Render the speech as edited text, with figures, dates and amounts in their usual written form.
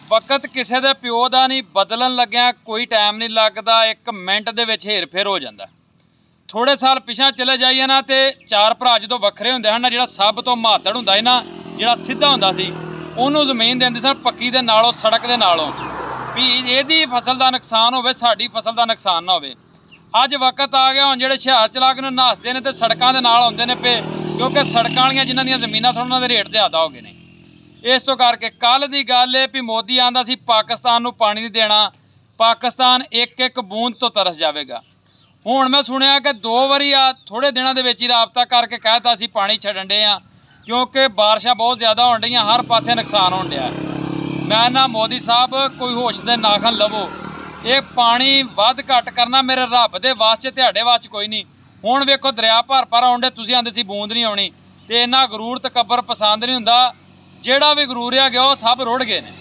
वक्त किसी के प्यो का नहीं, बदलन लग्या कोई टाइम नहीं लगता, 1 मिनट के हेर फेर हो जाता। थोड़े साल पिछा चले जाइए ना तो 4 भरा जो वक्रे होंगे हैं ना, जो सब तो महातड़ होंगे ना, जो सीधा होंगे सी उन्होंने जमीन देंगे सन पक्की के नालों, सड़क के नालों, भी यदी फसल का नुकसान हो, साड़ी फसल का नुकसान ना हो। अज वक्त आ गया हम जो हुशियार चला के नहासते हैं तो सड़कों के नाल आते हैं पे, क्योंकि सड़कों वाली जिन्हों जमीन सन उन्होंने रेट ज़्यादा हो गए हैं। इस तो करके कल की गल है भी मोदी आंदा सी पाकिस्तान नूं पानी नहीं देना, पाकिस्तान एक एक बूंद तो तरस जाएगा। हुण मैं सुनिया कि 2 वारी थोड़े दिनों के विच ही राबता करके कहता सी पानी छड्डण डे आ, क्योंकि बारिशां बहुत ज़्यादा होण डईआं, हर पासे नुकसान होण डिआ। मैं ना मोदी साहब कोई होश दे नाखन लवो, ये पानी वध घट करना मेरे रब दे वास्ते, तुहाडे वास्ते कोई नहीं। हुण वेखो दरिया भर आउण डे, तुसीं आंदे सी बूंद नहीं आउणी, ते इन्ना गरूर तकब्बर पसंद नहीं हुंदा। ਜਿਹੜਾ ਵੀ ਗਰੂਰ ਆ ਗਿਆ ਉਹ ਸਭ ਰੁੜ ਗਏ ਨੇ।